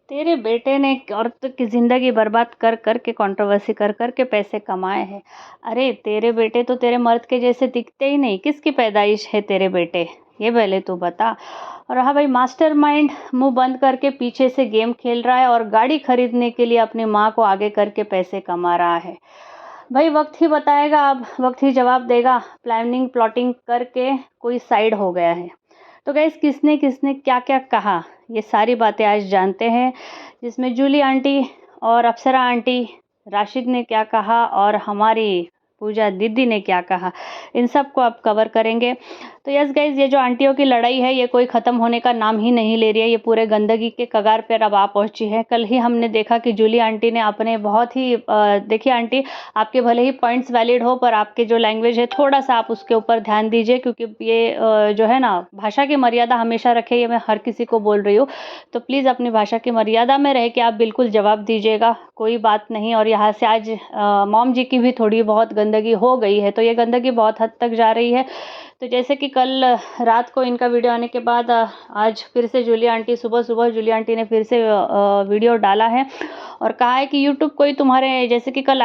तेरे बेटे ने औरतों की ज़िंदगी बर्बाद कर कर के कंट्रोवर्सी कर कर के पैसे कमाए हैं। अरे तेरे बेटे तो तेरे मर्द के जैसे दिखते ही नहीं, किसकी पैदाइश है तेरे बेटे, ये पहले तू बता। और हाँ भाई, मास्टरमाइंड मुंह बंद करके पीछे से गेम खेल रहा है और गाड़ी खरीदने के लिए अपनी माँ को आगे करके पैसे कमा रहा है। भाई वक्त ही बताएगा, अब वक्त ही जवाब देगा। प्लानिंग प्लॉटिंग करके कोई साइड हो गया है। तो गाइस, किसने किसने क्या क्या कहा, ये सारी बातें आज जानते हैं, जिसमें जूली आंटी और अप्सरा आंटी, राशिद ने क्या कहा और हमारी पूजा दीदी ने क्या कहा, इन सब को आप कवर करेंगे। तो यस गाइज, ये जो आंटियों की लड़ाई है ये कोई ख़त्म होने का नाम ही नहीं ले रही है। ये पूरे गंदगी के कगार पर अब आ पहुंची है। कल ही हमने देखा कि जूली आंटी ने अपने बहुत ही देखिए आंटी, आपके भले ही पॉइंट्स वैलिड हो पर आपके जो लैंग्वेज है थोड़ा सा आप उसके ऊपर ध्यान दीजिए, क्योंकि ये जो है ना, भाषा की मर्यादा हमेशा रखे, ये मैं हर किसी को बोल रही हूँ। तो प्लीज़ अपनी भाषा की मर्यादा में रह के आप बिल्कुल जवाब दीजिएगा, कोई बात नहीं। और यहाँ से आज मॉम जी की भी थोड़ी बहुत गंदगी हो गई है, तो ये गंदगी बहुत हद तक जा रही है। तो जैसे कि कल रात को इनका वीडियो आने के बाद आज फिर से जूली आंटी, सुबह सुबह जूली आंटी ने फिर से वीडियो डाला है और कहा है कि यूट्यूब कोई तुम्हारे, जैसे कि कल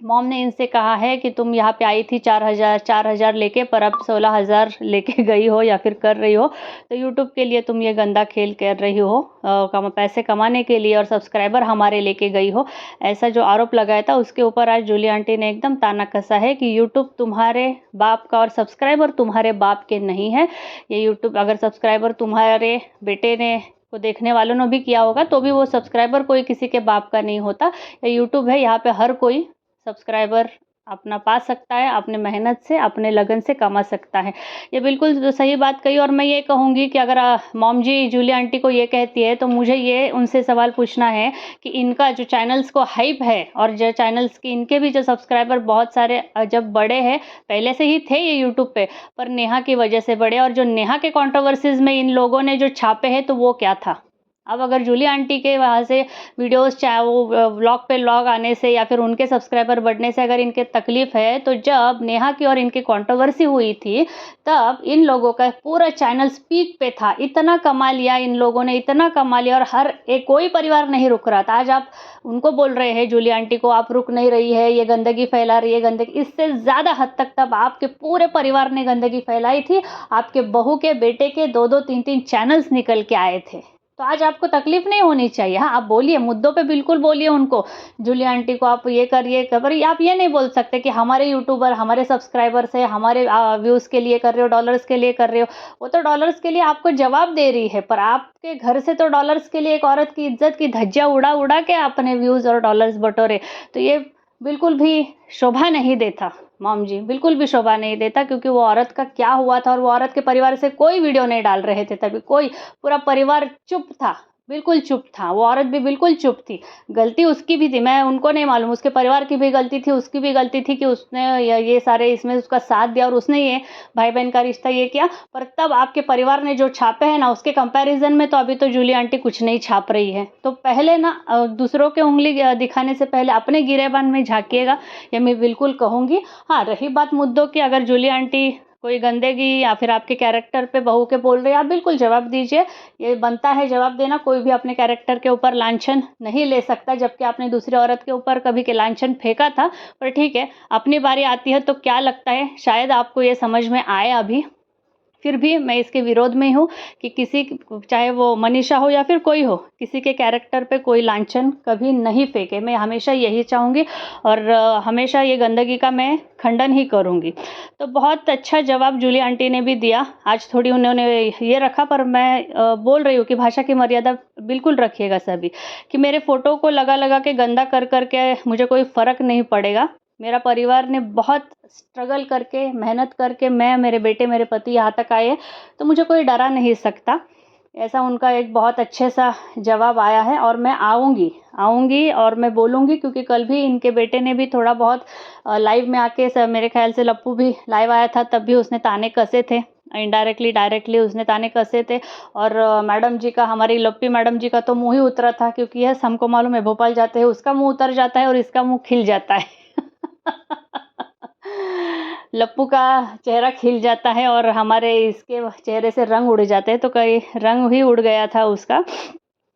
मॉम ने इनसे कहा है कि तुम यहाँ पे आई थी 4,000 लेके, पर अब 16,000 लेके गई हो या फिर कर रही हो, तो यूट्यूब के लिए तुम ये गंदा खेल कर रही हो, पैसे कमाने के लिए, और सब्सक्राइबर हमारे लेके गई हो। ऐसा जो आरोप लगाया था उसके ऊपर आज जूली आंटी ने एकदम ताना कसा है कि यूट्यूब तुम्हारे बाप का और सब्सक्राइबर तुम्हारे बाप के नहीं है। ये यूट्यूब अगर सब्सक्राइबर तुम्हारे बेटे ने को देखने वालों ने भी किया होगा तो भी वो सब्सक्राइबर कोई किसी के बाप का नहीं होता। ये यूट्यूब है, यहाँ पे हर कोई सब्सक्राइबर अपना पा सकता है, अपने मेहनत से, अपने लगन से कमा सकता है। ये बिल्कुल सही बात कही। और मैं ये कहूँगी कि अगर मॉम जी जूली आंटी को ये कहती है तो मुझे ये उनसे सवाल पूछना है कि इनका जो चैनल्स को हाइप है और जो चैनल्स की इनके भी जो सब्सक्राइबर बहुत सारे जब बड़े हैं, पहले से ही थे ये यूट्यूब पे, पर नेहा की वजह से बढ़े, और जो नेहा के कंट्रोवर्सीज में इन लोगों ने जो छापे हैं तो वो क्या था। अब अगर जूली आंटी के वहाँ से वीडियोस, चाहे वो व्लॉग पे लॉग आने से या फिर उनके सब्सक्राइबर बढ़ने से अगर इनके तकलीफ है, तो जब नेहा की और इनकी कंट्रोवर्सी हुई थी तब इन लोगों का पूरा चैनल स्पीक पे था। इतना कमा लिया इन लोगों ने, इतना कमा लिया, और हर एक कोई परिवार नहीं रुक रहा था। आज आप उनको बोल रहे हैं, जूली आंटी को, आप रुक नहीं रही है, ये गंदगी फैला रही है, गंदगी, इससे ज़्यादा हद तक तब आपके पूरे परिवार ने गंदगी फैलाई थी। आपके बहू के बेटे के 2-2 3-3 चैनल्स निकल के आए थे। तो आज आपको तकलीफ नहीं होनी चाहिए। हाँ, आप बोलिए, मुद्दों पे बिल्कुल बोलिए उनको, जूली आंटी को आप ये करिए, पर आप ये नहीं बोल सकते कि हमारे यूट्यूबर, हमारे सब्सक्राइबर्स है, हमारे व्यूज़ के लिए कर रहे हो, डॉलर्स के लिए कर रहे हो। वो तो डॉलर्स के लिए आपको जवाब दे रही है, पर आपके घर से तो डॉलर्स के लिए एक औरत की इज्जत की धज्जियां उड़ा उड़ा के अपने व्यूज़ और डॉलर्स बटोरे, तो ये बिल्कुल भी शोभा नहीं देता। मॉम जी, बिल्कुल भी शोभा नहीं देता, क्योंकि वो औरत का क्या हुआ था, और वो औरत के परिवार से कोई वीडियो नहीं डाल रहे थे तभी, कोई, पूरा परिवार चुप था, बिल्कुल चुप था। वो औरत भी बिल्कुल चुप थी। गलती उसकी भी थी, मैं उनको नहीं मालूम, उसके परिवार की भी गलती थी, उसकी भी गलती थी कि उसने ये सारे इसमें उसका साथ दिया और उसने ये भाई बहन का रिश्ता ये किया। पर तब आपके परिवार ने जो छापे हैं ना, उसके कंपैरिजन में तो अभी तो जूली आंटी कुछ नहीं छाप रही है। तो पहले ना दूसरों के उंगली दिखाने से पहले अपने गिरेबान में झांकिएगा, ये मैं बिल्कुल कहूँगी। हाँ, रही बात मुद्दों की, अगर जूली आंटी कोई गंदगी या फिर आपके कैरेक्टर पे बहू के बोल रहे हैं, आप बिल्कुल जवाब दीजिए, ये बनता है जवाब देना। कोई भी अपने कैरेक्टर के ऊपर लांछन नहीं ले सकता, जबकि आपने दूसरी औरत के ऊपर कभी के लांछन फेंका था। पर ठीक है, अपनी बारी आती है तो क्या लगता है, शायद आपको ये समझ में आए अभी। फिर भी मैं इसके विरोध में हूँ कि किसी, चाहे वो मनीषा हो या फिर कोई हो, किसी के कैरेक्टर पे कोई लांछन कभी नहीं फेंके। मैं हमेशा यही चाहूँगी और हमेशा ये गंदगी का मैं खंडन ही करूँगी। तो बहुत अच्छा जवाब जूली आंटी ने भी दिया। आज थोड़ी उन्होंने ये रखा, पर मैं बोल रही हूँ कि भाषा की मर्यादा बिल्कुल रखिएगा सभी, कि मेरे फ़ोटो को लगा लगा के गंदा कर करके मुझे कोई फ़र्क नहीं पड़ेगा। मेरा परिवार ने बहुत स्ट्रगल करके, मेहनत करके, मैं, मेरे बेटे, मेरे पति यहाँ तक आए, तो मुझे कोई डरा नहीं सकता। ऐसा उनका एक बहुत अच्छे सा जवाब आया है, और मैं आऊँगी और मैं बोलूँगी, क्योंकि कल भी इनके बेटे ने भी थोड़ा बहुत लाइव में आके, मेरे ख्याल से लप्पू भी लाइव आया था, तब भी उसने ताने कसे थे, इनडायरेक्टली डायरेक्टली उसने ताने कसे थे। और मैडम जी का, हमारी लप्पी मैडम जी का तो मुँह ही उतरा था, क्योंकि यह हमको मालूम है, भोपाल जाते हैं उसका मुँह उतर जाता है और इसका मुँह खिल जाता है। लप्पू का चेहरा खिल जाता है और हमारे इसके चेहरे से रंग उड़ जाते हैं, तो कई रंग ही उड़ गया था उसका।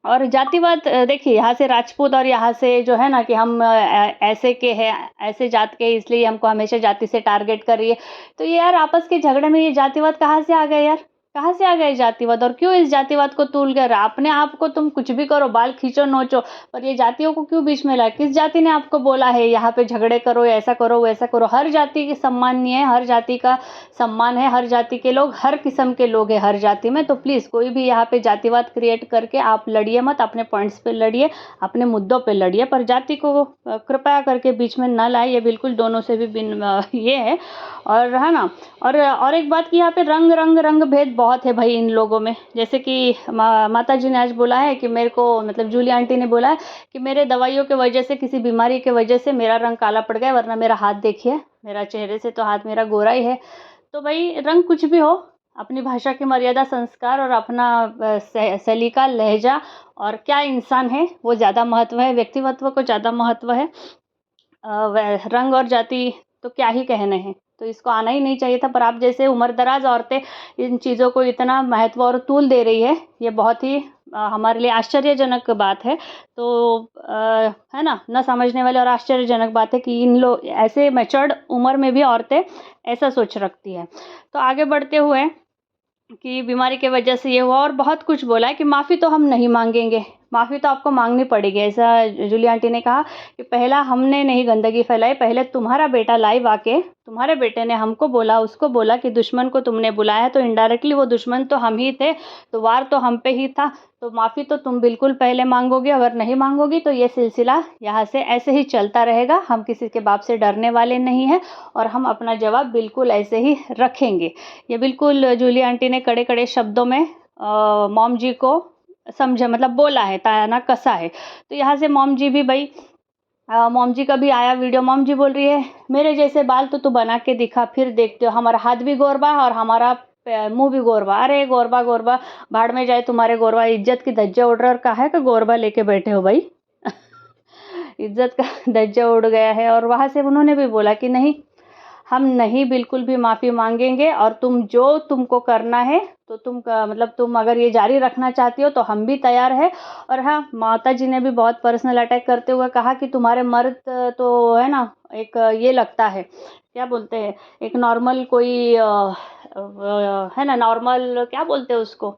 और जातिवाद देखिए, यहाँ से राजपूत और यहाँ से जो है ना कि हम ऐसे के हैं, ऐसे जात के, इसलिए हमको हमेशा जाति से टारगेट कर रही है। तो ये यार आपस के झगड़े में ये जातिवाद कहाँ से आ गए यार? कहाँ से आ गए जातिवाद? और क्यों इस जातिवाद को तूल कर अपने आप को तुम कुछ भी करो, बाल खींचो नोचो, पर ये जातियों को क्यों बीच में लाए? किस जाति ने आपको बोला है यहाँ पे झगड़े करो, ऐसा करो, वैसा करो? हर जाति की सम्माननीय है, हर जाति का सम्मान है, हर जाति के लोग, हर किस्म के लोग हैं हर जाति में। तो प्लीज़ कोई भी यहाँ पे जातिवाद क्रिएट करके आप लड़िए मत, अपने पॉइंट्स पे लड़िए, अपने मुद्दों पे लड़िए, पर जाति को कृपया करके बीच में न लाए। ये बिल्कुल दोनों से भी ये है। और है ना, और एक बात कि यहाँ पे रंग भेद बहुत है भाई इन लोगों में। जैसे कि माता जी ने आज बोला है कि मेरे को, मतलब जूली आंटी ने बोला है कि मेरे दवाइयों के वजह से, किसी बीमारी के वजह से मेरा रंग काला पड़ गया, वरना मेरा हाथ देखिए, मेरा चेहरे से तो हाथ मेरा गोरा ही है। तो भाई रंग कुछ भी हो, अपनी भाषा की मर्यादा, संस्कार और अपना सलीका, लहजा और क्या इंसान है वो ज़्यादा महत्व है, व्यक्तित्व को ज़्यादा महत्व है। रंग और जाति तो क्या ही कहने हैं, तो इसको आना ही नहीं चाहिए था। पर आप जैसे उम्रदराज औरतें इन चीज़ों को इतना महत्व और तूल दे रही है, ये बहुत ही हमारे लिए आश्चर्यजनक बात है। तो है ना, न समझने वाले और आश्चर्यजनक बात है कि इन लोग ऐसे मैच्योर्ड उम्र में भी औरतें ऐसा सोच रखती है। तो आगे बढ़ते हुए कि बीमारी के वजह से ये हुआ, और बहुत कुछ बोला है कि माफ़ी तो हम नहीं मांगेंगे, माफ़ी तो आपको मांगनी पड़ेगी। ऐसा जूली आंटी ने कहा कि पहला हमने नहीं गंदगी फैलाई, पहले तुम्हारा बेटा लाइव आके, तुम्हारे बेटे ने हमको बोला, उसको बोला कि दुश्मन को तुमने बुलाया, तो इनडायरेक्टली वो दुश्मन तो हम ही थे, तो वार तो हम पे ही था। तो माफ़ी तो तुम बिल्कुल पहले मांगोगे, अगर नहीं मांगोगी तो ये सिलसिला यहाँ से ऐसे ही चलता रहेगा। हम किसी के बाप से डरने वाले नहीं हैं और हम अपना जवाब बिल्कुल ऐसे ही रखेंगे। ये बिल्कुल जूली आंटी ने कड़े कड़े शब्दों में मॉम जी को समझा, मतलब बोला है, ताना कसा है। तो यहाँ से मॉम जी भी भाई, मॉम जी का भी आया वीडियो। मॉम जी बोल रही है मेरे जैसे बाल तो तू बना के दिखा, फिर देखते हो, हमारा हाथ भी गोरबा और हमारा मुंह भी गोरबा। अरे गोरबा गोरबा भाड़ में जाए तुम्हारे गोरबा, इज्जत की धज्जा उड़ रहा, और कहा है कि गोरबा लेके बैठे हो भाई। इज्जत का धज्जा उड़ गया है। और वहाँ से उन्होंने भी बोला कि नहीं, हम नहीं बिल्कुल भी माफ़ी मांगेंगे, और तुम जो तुमको करना है तो तुम मतलब तुम अगर ये जारी रखना चाहती हो तो हम भी तैयार है। और हाँ, माता जी ने भी बहुत पर्सनल अटैक करते हुए कहा कि तुम्हारे मर्द तो है ना, एक ये लगता है, क्या बोलते हैं, एक नॉर्मल कोई है ना, नॉर्मल क्या बोलते हैं उसको,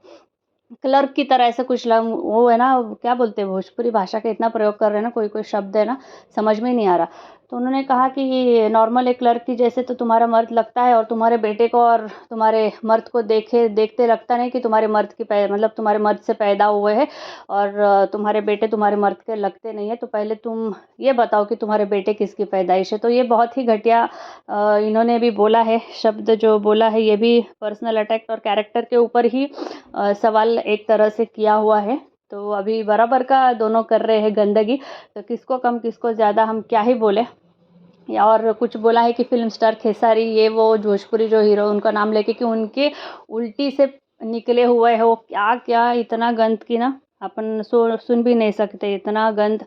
क्लर्क की तरह ऐसे कुछ वो है ना, क्या बोलते हैं, भोजपुरी भाषा का इतना प्रयोग कर रहे हैं ना, कोई कोई शब्द है ना समझ में ही नहीं आ रहा। तो उन्होंने कहा कि ये नॉर्मल एक क्लर्क की जैसे तो तुम्हारा मर्द लगता है, और तुम्हारे बेटे को और तुम्हारे मर्द को देखते लगता नहीं कि तुम्हारे मर्द की मतलब तुम्हारे मर्द से पैदा हुए हैं, और तुम्हारे बेटे तुम्हारे मर्द के लगते नहीं है। तो पहले तुम ये बताओ कि तुम्हारे बेटे किसकी पैदाइश है। तो ये बहुत ही घटिया इन्होंने भी बोला है, शब्द जो बोला है ये भी पर्सनल अटैक और कैरेक्टर के ऊपर ही सवाल एक तरह से किया हुआ है। तो अभी बराबर का दोनों कर रहे हैं गंदगी, तो किसको कम किसको ज़्यादा हम क्या ही बोले। और कुछ बोला है कि फिल्म स्टार खेसारी, ये वो भोजपुरी जो हीरो, उनका नाम लेके कि उनके उल्टी से निकले हुए हो, क्या क्या इतना गंद की ना अपन सुन भी नहीं सकते, इतना गंद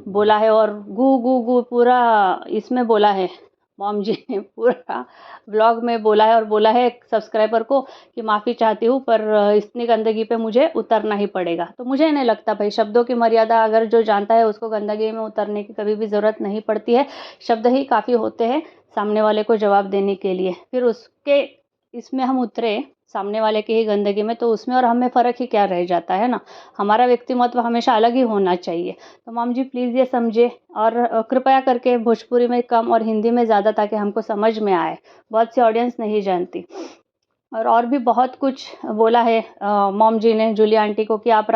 बोला है। और गू गू गू पूरा इसमें बोला है, मॉम जी ने पूरा ब्लॉग में बोला है, और बोला है सब्सक्राइबर को कि माफ़ी चाहती हूँ, पर इतनी गंदगी पे मुझे उतरना ही पड़ेगा। तो मुझे नहीं लगता भाई, शब्दों की मर्यादा अगर जो जानता है उसको गंदगी में उतरने की कभी भी ज़रूरत नहीं पड़ती है। शब्द ही काफ़ी होते हैं सामने वाले को जवाब देने के लिए। फिर उसके इसमें हम उतरे सामने वाले की ही गंदगी में, तो उसमें और हमें फ़र्क ही क्या रह जाता है ना। हमारा व्यक्तिमत्व हमेशा अलग ही होना चाहिए। तो मॉम जी प्लीज़ ये समझे, और कृपया करके भोजपुरी में कम और हिंदी में ज़्यादा, ताकि हमको समझ में आए। बहुत सी ऑडियंस नहीं जानती। और भी बहुत कुछ बोला है मॉम जी ने जूली आंटी को कि आप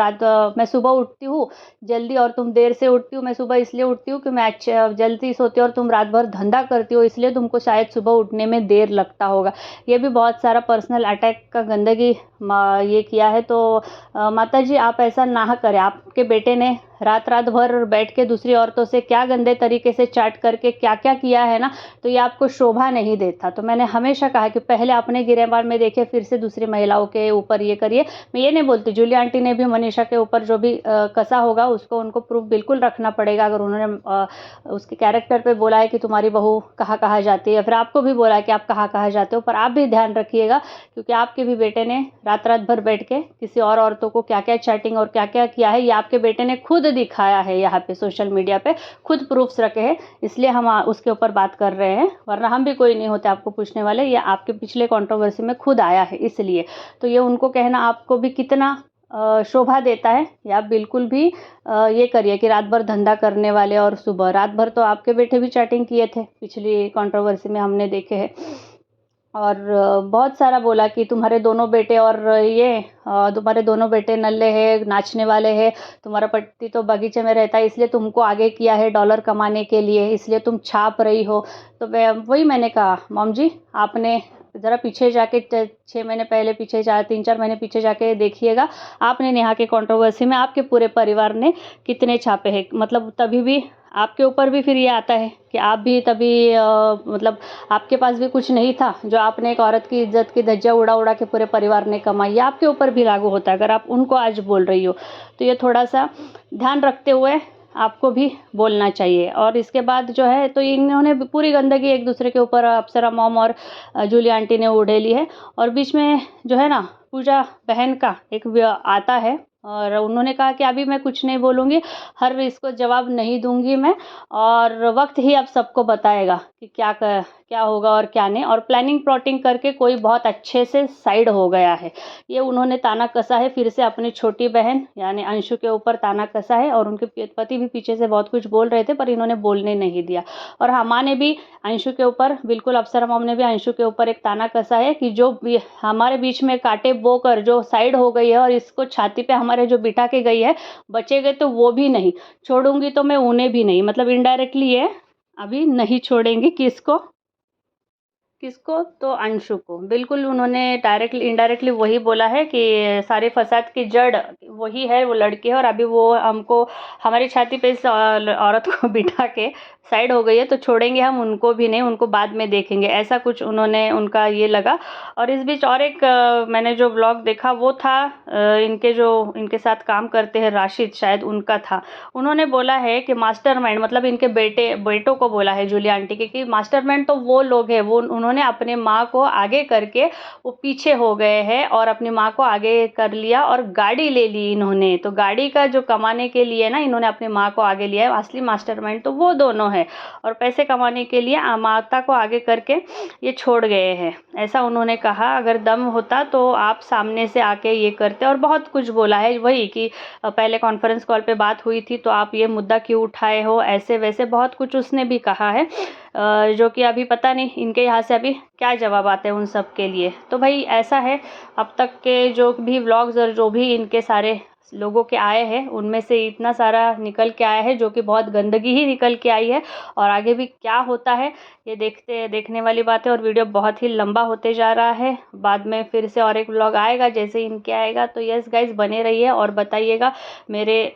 मैं सुबह उठती हूँ जल्दी और तुम देर से उठती हो। मैं सुबह इसलिए उठती हूँ कि मैं जल्दी सोती हूँ, और तुम रात भर धंधा करती हो, इसलिए तुमको शायद सुबह उठने में देर लगता होगा। ये भी बहुत सारा पर्सनल अटैक का गंदगी ये किया है। तो माता जी आप ऐसा ना करें, आपके बेटे ने रात रात भर बैठ के दूसरी औरतों से क्या गंदे तरीके से चैट करके क्या क्या किया है ना, तो ये आपको शोभा नहीं देता। तो मैंने हमेशा कहा कि पहले अपने गिरेबान में देखिए, फिर से दूसरी महिलाओं के ऊपर ये करिए। मैं ये नहीं बोलती, जूली आंटी ने भी मनीषा के ऊपर जो भी कसा होगा उसको उनको प्रूफ बिल्कुल रखना पड़ेगा। अगर उन्होंने उसके कैरेक्टर पे बोला है कि तुम्हारी बहू कहाँ जाती है, फिर आपको भी बोला है कि आप कहाँ जाते हो, पर आप भी ध्यान रखिएगा, क्योंकि आपके भी बेटे ने रात रात भर बैठ के किसी और औरतों को क्या क्या चैटिंग और क्या क्या किया है, ये आपके बेटे ने खुद दिखाया है यहाँ पे सोशल मीडिया पे, खुद प्रूफ्स रखे हैं, इसलिए हम उसके ऊपर बात कर रहे हैं, वरना हम भी कोई नहीं होते आपको पूछने वाले। ये आपके पिछले कंट्रोवर्सी में खुद आया है इसलिए। तो ये उनको कहना आपको भी कितना शोभा देता है, या आप बिल्कुल भी ये करिए कि रात भर धंधा करने वाले और सुबह रात भर तो आपके बेटे भी चैटिंग किए थे, पिछली कंट्रोवर्सी में हमने देखे हैं। और बहुत सारा बोला कि तुम्हारे दोनों बेटे और तुम्हारे दोनों बेटे नल्ले हैं, नाचने वाले हैं, तुम्हारा पति तो बगीचे में रहता है, इसलिए तुमको आगे किया है डॉलर कमाने के लिए, इसलिए तुम छाप रही हो। तो वही मैंने कहा, मॉम जी आपने ज़रा पीछे जाके 6 महीने पहले पीछे 3-4 महीने पीछे जाके देखिएगा, आपने नेहा के कंट्रोवर्सी में आपके पूरे परिवार ने कितने छापे हैं। मतलब तभी भी आपके ऊपर भी फिर ये आता है कि आप भी तभी मतलब आपके पास भी कुछ नहीं था, जो आपने एक औरत की इज्जत की धज्जियाँ उड़ा के पूरे परिवार ने कमाई, ये आपके ऊपर भी लागू होता है अगर आप उनको आज बोल रही हो। तो ये थोड़ा सा ध्यान रखते हुए आपको भी बोलना चाहिए। और इसके बाद जो है, तो इन्होंने पूरी गंदगी एक दूसरे के ऊपर अप्सरा मॉम और जूली आंटी ने उड़ेली है। और बीच में जो है ना, पूजा बहन का एक आता है और उन्होंने कहा कि अभी मैं कुछ नहीं बोलूँगी, हर इसको जवाब नहीं दूंगी मैं, और वक्त ही अब सबको बताएगा कि क्या होगा और क्या नहीं। और प्लानिंग प्लॉटिंग करके कोई बहुत अच्छे से साइड हो गया है, ये उन्होंने ताना कसा है फिर से अपनी छोटी बहन यानी अंशु के ऊपर ताना कसा है। और उनके पति भी पीछे से बहुत कुछ बोल रहे थे, पर इन्होंने बोलने नहीं दिया। और हमा ने भी अंशु के ऊपर, बिल्कुल अप्सरा मॉम ने भी अंशु के ऊपर एक ताना कसा है कि जो हमारे बीच में कांटे बोकर जो साइड हो गई है और इसको छाती पे हमारे जो बिठा के गई है, बचेगे तो वो भी नहीं छोड़ूंगी, तो मैं उन्हें भी नहीं, मतलब इनडायरेक्टली ये अभी नहीं छोड़ेंगी। किसको तो अंशु को बिल्कुल उन्होंने डायरेक्टली इनडायरेक्टली वही बोला है कि सारे फसाद की जड़ वही है, वो लड़की है, और अभी वो हमको हमारी छाती पे इस औरत को बिठा के साइड हो गई है, तो छोड़ेंगे हम उनको भी नहीं, उनको बाद में देखेंगे, ऐसा कुछ उन्होंने उनका ये लगा। और इस बीच और एक मैंने जो व्लॉग देखा वो था इनके साथ काम करते हैं राशिद, शायद उनका था। उन्होंने बोला है कि मास्टरमाइंड, मतलब इनके बेटों को बोला है जूली आंटी के कि मास्टरमाइंड तो वो लोग हैं, वो उन्होंने अपने माँ को आगे करके वो पीछे हो गए हैं और अपनी माँ को आगे कर लिया और गाड़ी ले ली इन्होंने। तो गाड़ी का जो कमाने के लिए ना इन्होंने अपनी माँ को आगे लिया है, असली मास्टरमाइंड तो वो दोनों है, और पैसे कमाने के लिए माता को आगे करके ये छोड़ गए हैं, ऐसा उन्होंने कहा। अगर दम होता तो आप सामने से आके ये करते। और बहुत कुछ बोला है, वही कि पहले कॉन्फ्रेंस कॉल पे बात हुई थी तो आप ये मुद्दा क्यों उठाए हो, ऐसे वैसे बहुत कुछ उसने भी कहा है, जो कि अभी पता नहीं इनके यहाँ से अभी क्या जवाब आते हैं उन सब के लिए। तो भाई ऐसा है, अब तक के जो भी व्लॉग्स और जो भी इनके सारे लोगों के आए हैं उनमें से इतना सारा निकल के आया है, जो कि बहुत गंदगी ही निकल के आई है। और आगे भी क्या होता है ये देखने वाली बात है। और वीडियो बहुत ही लंबा होते जा रहा है, बाद में फिर से और एक व्लॉग आएगा जैसे इनके आएगा। तो यस गाइज, बने रहिए और बताइएगा मेरे